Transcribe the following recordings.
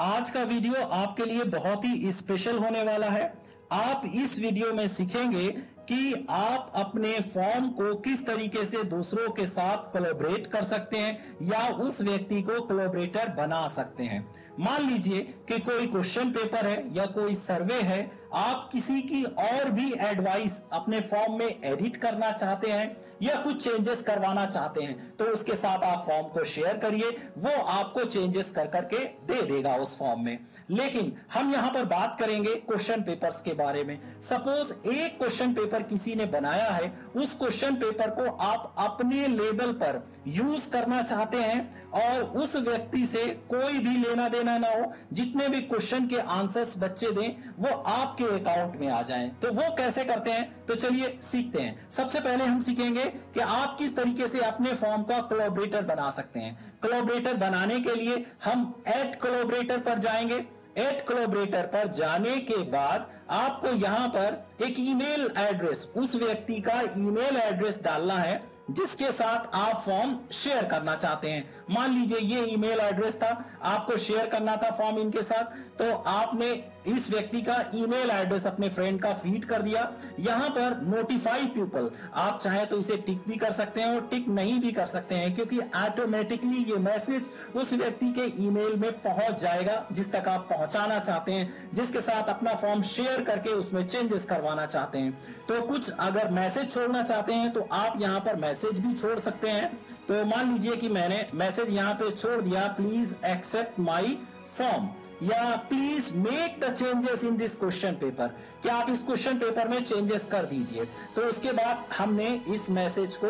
आज का वीडियो आपके लिए बहुत ही स्पेशल होने वाला है। आप इस वीडियो में सीखेंगे कि आप अपने फॉर्म को किस तरीके से दूसरों के साथ कोलैबोरेट कर सकते हैं या उस व्यक्ति को कोलैबोरेटर बना सकते हैं। मान लीजिए कि कोई क्वेश्चन पेपर है या कोई सर्वे है, आप किसी की और भी एडवाइस अपने फॉर्म में एडिट करना चाहते हैं या कुछ चेंजेस करवाना चाहते हैं, तो उसके साथ आप फॉर्म को शेयर करिए, वो आपको चेंजेस कर करके दे देगा उस फॉर्म में। लेकिन हम यहां पर बात करेंगे क्वेश्चन पेपर्स के बारे में। सपोज एक क्वेश्चन पेपर किसी ने बनाया है, उस क्वेश्चन पेपर को आप अपने लेवल पर यूज करना चाहते हैं और उस व्यक्ति से कोई भी लेना देना ना हो, जितने भी क्वेश्चन के आंसर्स बच्चे दें वो आपके अकाउंट में आ जाएं। तो वो कैसे करते हैं, तो चलिए सीखते हैं। सबसे पहले हम सीखेंगे कि आप किस तरीके से अपने फॉर्म का कोलैबोरेटर बना सकते हैं। कोलैबोरेटर बनाने के लिए हम ऐड कोलैबोरेटर पर जाएंगे। ऐड कोलैबोरेटर पर जाने के बाद आपको यहां पर एक ईमेल एड्रेस, उस व्यक्ति का ईमेल एड्रेस डालना है जिसके साथ आप फॉर्म शेयर करना चाहते हैं। मान लीजिए ये ईमेल एड्रेस था, आपको शेयर करना था फॉर्म इनके साथ, तो आपने इस व्यक्ति का ईमेल एड्रेस अपने फ्रेंड का फीड कर दिया। यहां पर नोटिफाई पीपल, आप चाहे तो इसे टिक भी कर सकते हैं और टिक नहीं भी कर सकते हैं, क्योंकि ऑटोमेटिकली ये मैसेज उस व्यक्ति के ईमेल में पहुंच जाएगा जिस तक आप पहुंचाना चाहते हैं, जिसके साथ अपना फॉर्म शेयर करके उसमें चेंजेस करवाना चाहते हैं। तो कुछ अगर मैसेज छोड़ना चाहते हैं तो आप यहां पर मैसेज भी छोड़ सकते हैं। तो मान लीजिए कि मैंने मैसेज यहां पे छोड़ दिया, प्लीज एक्सेप्ट माई फॉर्म, या please make the changes in this question paper, कि आप इस क्वेश्चन पेपर में चेंजेस कर दीजिए। तो उसके बाद हमने इस मैसेज को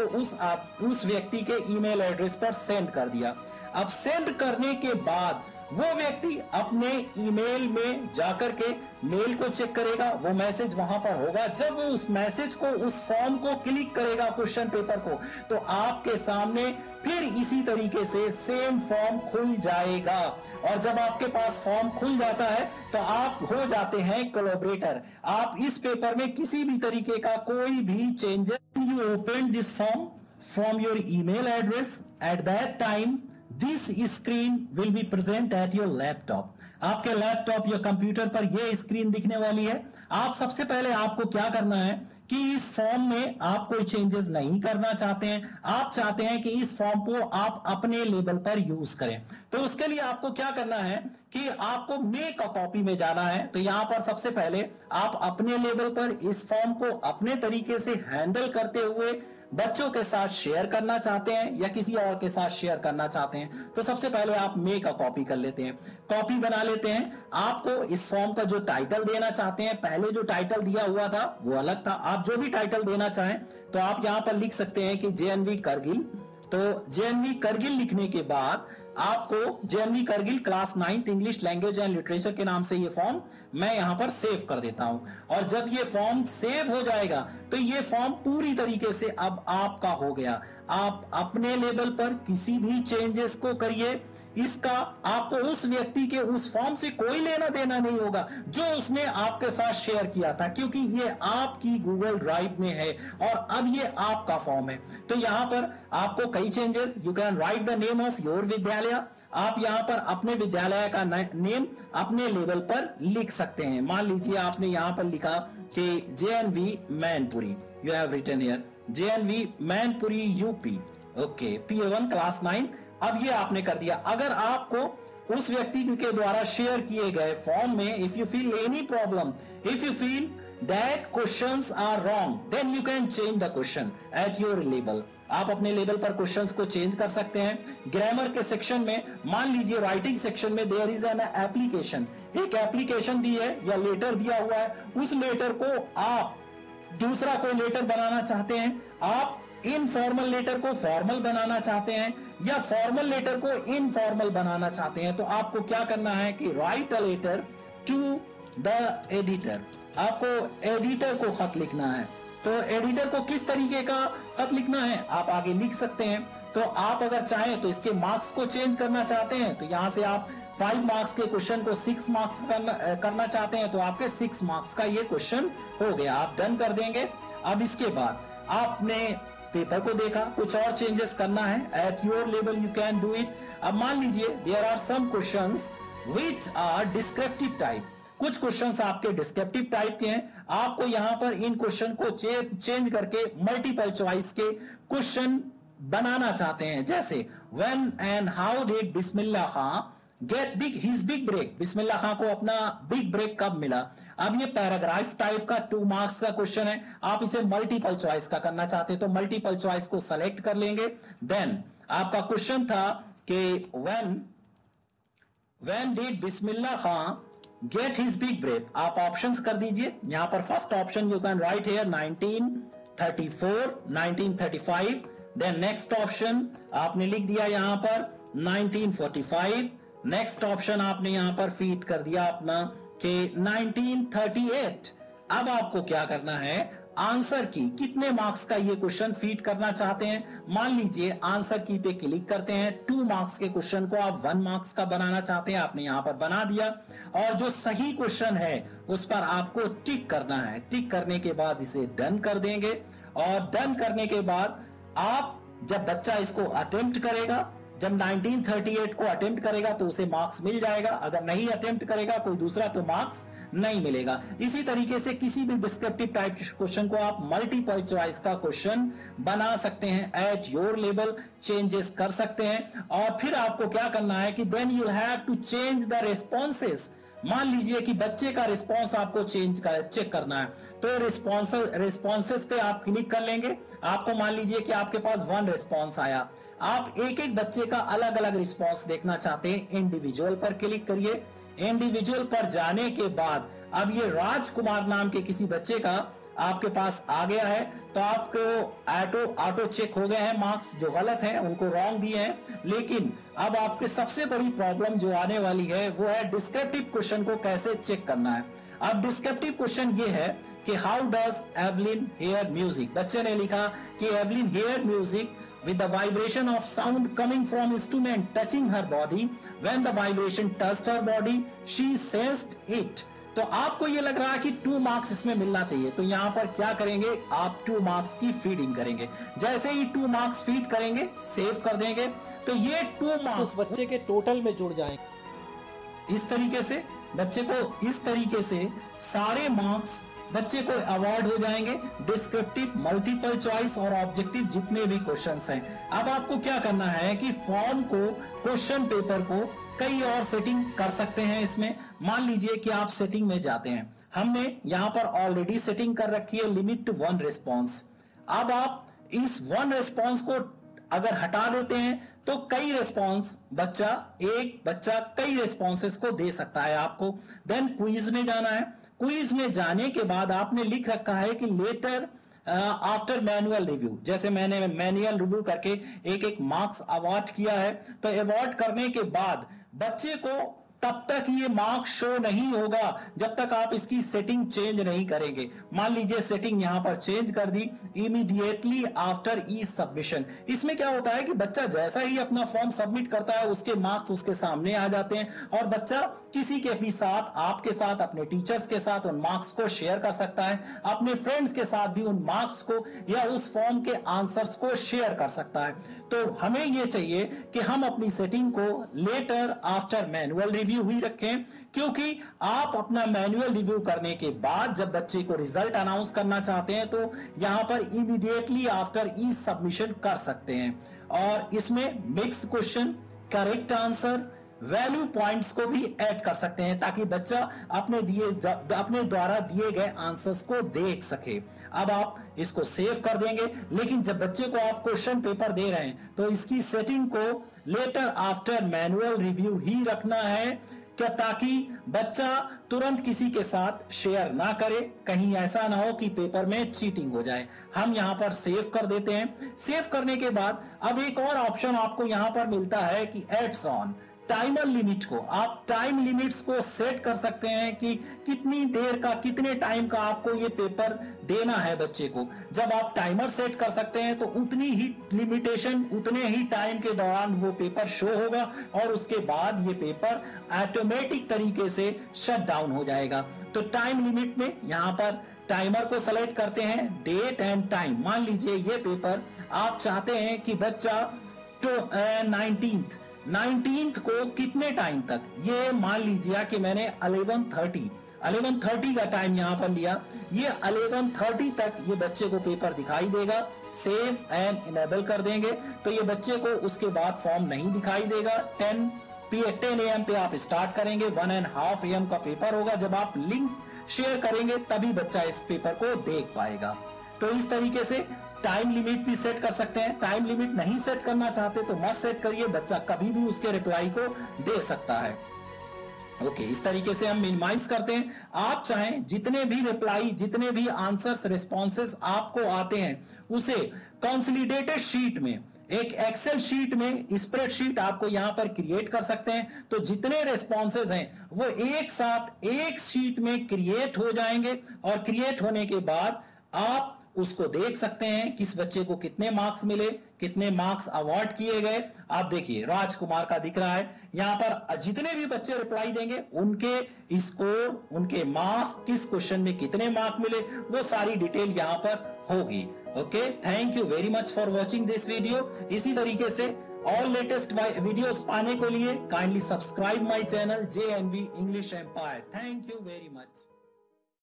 उस व्यक्ति के ईमेल एड्रेस पर सेंड कर दिया। अब सेंड करने के बाद वो व्यक्ति अपने ईमेल में जाकर के मेल को चेक करेगा, वो मैसेज वहां पर होगा। जब वो उस मैसेज को, उस फॉर्म को क्लिक करेगा क्वेश्चन पेपर को, तो आपके सामने फिर इसी तरीके से सेम फॉर्म खुल जाएगा। और जब आपके पास फॉर्म खुल जाता है तो आप हो जाते हैं कोलैबोरेटर। आप इस पेपर में किसी भी तरीके का कोई भी changes, you open this form from your email address, at that time this screen will be present at your laptop. आपके लैपटॉप या कंप्यूटर पर यह स्क्रीन दिखने वाली है। आप सबसे पहले आपको क्या करना है कि इस फॉर्म में आप कोई चेंजेस नहीं करना चाहते हैं, आप चाहते हैं कि इस फॉर्म को आप अपने लेवल पर यूज करें। तो उसके लिए आपको क्या करना है कि आपको मेक अ कॉपी में जाना है। तो यहां पर सबसे पहले आप अपने लेवल पर इस फॉर्म को अपने तरीके से हैंडल करते हुए बच्चों के साथ शेयर करना चाहते हैं या किसी और के साथ शेयर करना चाहते हैं, तो सबसे पहले आप मेक अ कॉपी कर लेते हैं, कॉपी बना लेते हैं। आपको इस फॉर्म का जो टाइटल देना चाहते हैं, पहले जो टाइटल दिया हुआ था वो अलग था, आप जो भी टाइटल देना चाहें तो आप यहां पर लिख सकते हैं कि जेएनवी करगिल। तो जेएनवी करगिल लिखने के बाद आपको JNV Kargil class 9th English language and literature के नाम से ये फॉर्म मैं यहां पर सेव कर देता हूं। और जब ये फॉर्म सेव हो जाएगा तो ये फॉर्म पूरी तरीके से अब आपका हो गया। आप अपने लेवल पर किसी भी चेंजेस को करिए, इसका आपको उस व्यक्ति के उस फॉर्म से कोई लेना देना नहीं होगा जो उसने आपके साथ शेयर किया था, क्योंकि ये आपकी गूगल ड्राइव में है और अब ये आपका फॉर्म है। तो यहां पर आपको कई changes, you can right the name of your विद्यालय, आप यहां पर अपने विद्यालय का नेम अपने लेवल पर लिख सकते हैं। मान लीजिए आपने यहां पर लिखा कि JNV Mainpuri, you have written here JNV Mainpuri UP, okay, PA1 class 9। अब ये आपने कर दिया। अगर आपको उस व्यक्ति के द्वारा शेयर किए गए फॉर्म में if you feel any problem, if you feel that questions are wrong, then you can change the question at your level. आप अपने लेवल पर क्वेश्चंस को चेंज कर सकते हैं। ग्रामर के सेक्शन में, मान लीजिए राइटिंग सेक्शन में देयर इज एन एप्लीकेशन, एक एप्लीकेशन दी है या लेटर दिया हुआ है, उस लेटर को आप दूसरा कोई लेटर बनाना चाहते हैं, आप इनफॉर्मल लेटर को फॉर्मल बनाना चाहते हैं या फॉर्मल लेटर को इनफॉर्मल बनाना चाहते हैं, तो आपको क्या करना है कि write a letter to the editor. आपको एडिटर को खत लिखना है। तो एडिटर को किस तरीके का खत लिखना है आप आगे लिख सकते हैं। तो आप अगर चाहें तो इसके मार्क्स को चेंज करना चाहते हैं तो यहां से आप 5 मार्क्स के क्वेश्चन को 6 मार्क्स करना चाहते हैं तो आपके 6 मार्क्स का ये क्वेश्चन हो गया, आप डन कर देंगे। अब इसके बाद आपने पेपर को देखा, कुछ और चेंजेस करना है, at your level you can do it. अब मान लीजिए there are some questions which are descriptive type. कुछ क्वेश्चंस आपके डिस्क्रिप्टिव टाइप के हैं, आपको यहां पर इन क्वेश्चन को चेंज करके मल्टीपल चॉइस के क्वेश्चन बनाना चाहते हैं। जैसे when and how did Bismillah Khan get his big break, Bismillah Khan को अपना बिग ब्रेक कब मिला। अब ये पैराग्राफ टाइप का 2 मार्क्स का क्वेश्चन है, आप इसे मल्टीपल चॉइस का करना चाहते हैं तो मल्टीपल चॉइस को सेलेक्ट कर लेंगे। देन आपका क्वेश्चन था कि when did Bismillah Khan get his big break, आप ऑप्शंस कर दीजिए। यहां पर first option you can write here 1934, 1935। Then next option आपने लिख दिया यहां पर 1945। नेक्स्ट ऑप्शन आपने यहां पर फीड कर दिया अपना कि 1938। अब आपको क्या करना है, आंसर की कितने मार्क्स का ये क्वेश्चन फीड करना चाहते हैं। मान लीजिए आंसर की पे क्लिक करते हैं, 2 मार्क्स के क्वेश्चन को आप 1 मार्क्स का बनाना चाहते हैं, आपने यहां पर बना दिया। और जो सही क्वेश्चन है उस पर आपको टिक करना है। टिक करने के बाद इसे डन कर देंगे, और डन करने के बाद आप जब बच्चा इसको अटेम्प्ट करेगा, जब 1938 को अटेम्प्ट करेगा तो उसे मार्क्स मिल जाएगा, अगर नहीं अटेम्प्ट करेगा कोई दूसरा तो मार्क्स नहीं मिलेगा। इसी तरीके से किसी भी डिस्क्रिप्टिव टाइप क्वेश्चन को आप मल्टीपल चॉइस का क्वेश्चन बना सकते हैं, एट योर लेवल चेंजेस कर सकते हैं। और फिर आपको क्या करना है कि then you have to change the responses. मान लीजिए कि बच्चे का रिस्पॉन्स आपको चेक करना है, तो रिस्पॉन्सेस पे आप क्लिक कर लेंगे। आपको मान लीजिए कि आपके पास 1 रिस्पॉन्स आया, आप एक एक बच्चे का अलग अलग रिस्पॉन्स देखना चाहते हैं, इंडिविजुअल पर क्लिक करिए। इंडिविजुअल पर जाने के बाद अब ये राजकुमार नाम के किसी बच्चे का आपके पास आ गया है, तो आपको ऑटो चेक हो गए हैं, मार्क्स जो गलत हैं उनको रॉन्ग दिए हैं। लेकिन अब आपके सबसे बड़ी प्रॉब्लम जो आने वाली है वो है डिस्क्रिप्टिव क्वेश्चन को कैसे चेक करना है। अब डिस्क्रिप्टिव क्वेश्चन ये है कि how does Evelyn hear music. बच्चे ने लिखा कि Evelyn hear music with the vibration of sound coming from instrument touching her body. When the vibration touched her body, she sensed it. तो आपको ये लग रहा है कि 2 मार्क्स इसमें मिलना चाहिए, तो यहां पर क्या करेंगे, आप 2 मार्क्स की फीडिंग करेंगे। जैसे ही 2 मार्क्स फीड करेंगे, सेव कर देंगे, तो ये 2 मार्क्स उस बच्चे के टोटल में जुड़ जाएंगे। इस तरीके से बच्चे को इस तरीके से सारे मार्क्स बच्चे को अवार्ड हो जाएंगे, डिस्क्रिप्टिव, मल्टीपल चॉइस और ऑब्जेक्टिव जितने भी क्वेश्चंस हैं। अब आपको क्या करना है कि फॉर्म को, क्वेश्चन पेपर को कई और सेटिंग कर सकते हैं इसमें। मान लीजिए कि आप सेटिंग में जाते हैं, हमने यहां पर ऑलरेडी सेटिंग कर रखी है लिमिट टू 1 रिस्पॉन्स। अब आप इस 1 रिस्पॉन्स को अगर हटा देते हैं तो कई रिस्पॉन्स एक बच्चा कई रिस्पॉन्सेस को दे सकता है आपको। देन क्विज में जाना है। क्विज में जाने के बाद आपने लिख रखा है कि लेटर आफ्टर मैनुअल रिव्यू, जैसे मैंने मैनुअल रिव्यू करके एक मार्क्स अवार्ड किया है, तो अवार्ड करने के बाद बच्चे को तब तक ये मार्क्स शो नहीं होगा जब तक आप इसकी सेटिंग चेंज नहीं करेंगे। मान लीजिए सेटिंग यहां पर चेंज कर दी, इमीडिएटली आफ्टर ई सबमिशन। इसमें क्या होता है कि बच्चा जैसा ही अपना फॉर्म सबमिट करता है उसके मार्क्स उसके सामने आ जाते हैं, और बच्चा किसी के भी साथ, आपके साथ, अपने टीचर्स के साथ उन मार्क्स को शेयर कर सकता है, अपने फ्रेंड्स के साथ भी उन मार्क्स को या उस फॉर्म के आंसर्स को शेयर कर सकता है। तो हमें यह चाहिए कि हम अपनी सेटिंग को लेटर आफ्टर मैनुअल रिव्यू ही रखें, क्योंकि आप अपना मैनुअल रिव्यू करने के बाद जब बच्चे को रिजल्ट अनाउंस करना चाहते हैं तो यहां पर इमीडिएटली आफ्टर ई सबमिशन कर सकते हैं। और इसमें mixed question, correct answer, value points को भी ऐड कर सकते हैं ताकि बच्चा अपने द्वारा दिए गए आंसर्स को देख सके। अब आप इसको सेव कर देंगे, लेकिन जब बच्चे को आप क्वेश्चन पेपर दे रहे हैं तो इसकी सेटिंग को लेटर आफ्टर मैनुअल रिव्यू ही रखना है, क्या, ताकि बच्चा तुरंत किसी के साथ शेयर ना करे, कहीं ऐसा ना हो कि पेपर में चीटिंग हो जाए। हम यहां पर सेव कर देते हैं। सेव करने के बाद अब एक और ऑप्शन आपको यहां पर मिलता है कि एड्स ऑन, टाइमर लिमिट को आप टाइम लिमिट्स को सेट कर सकते हैं कि कितनी देर का, कितने टाइम का आपको ये पेपर देना है बच्चे को। जब आप टाइमर सेट कर सकते हैं तो उतनी ही लिमिटेशन, उतने ही टाइम के दौरान वो पेपर शो होगा और उसके बाद ये पेपर ऑटोमेटिक तरीके से शट डाउन हो जाएगा। तो टाइम लिमिट में यहां पर टाइमर को सेलेक्ट करते हैं, डेट एंड टाइम। मान लीजिए ये पेपर आप चाहते हैं कि बच्चा 19 19th को कितने टाइम तक, ये मान लीजिए कि मैंने 11:30 का टाइम यहां पर लिया, ये 11:30 तक ये बच्चे को पेपर दिखाई देगा। सेव एंड इनेबल कर देंगे तो ये बच्चे को उसके बाद फॉर्म नहीं दिखाई देगा। 10 AM पे आप स्टार्ट करेंगे, 1.5 AM का पेपर होगा। जब आप लिंक शेयर करेंगे तभी बच्चा इस पेपर को देख पाएगा। तो इस तरीके से टाइम लिमिट भी सेट कर सकते हैं। टाइम लिमिट नहीं सेट करना चाहते तो मत सेट करिए, बच्चा कभी भी उसके रिप्लाई को दे सकता है। ओके, इस तरीके से हम मिनिमाइज करते हैं। आप चाहें जितने भी रिप्लाई, जितने भी आंसर्स, रिस्पॉन्सेस आपको आते हैं उसे कंसोलिडेटेड शीट में, एक एक्सेल शीट में, स्प्रेडशीट आपको यहां पर क्रिएट कर सकते हैं। तो जितने रिस्पॉन्सेज हैं वो एक साथ एक शीट में क्रिएट हो जाएंगे और क्रिएट होने के बाद आप उसको देख सकते हैं किस बच्चे को कितने मार्क्स मिले, कितने मार्क्स अवार्ड किए गए। आप देखिए राजकुमार का दिख रहा है यहां पर, जितने भी बच्चे रिप्लाई देंगे उनके स्कोर, उनके मार्क्स, किस क्वेश्चन में कितने मार्क मिले, वो सारी डिटेल यहां पर होगी। Okay, thank you very much for watching this video. इसी तरीके से ऑल लेटेस्ट वीडियोस पाने के लिए kindly subscribe my channel JNV English Empire. Thank you very much.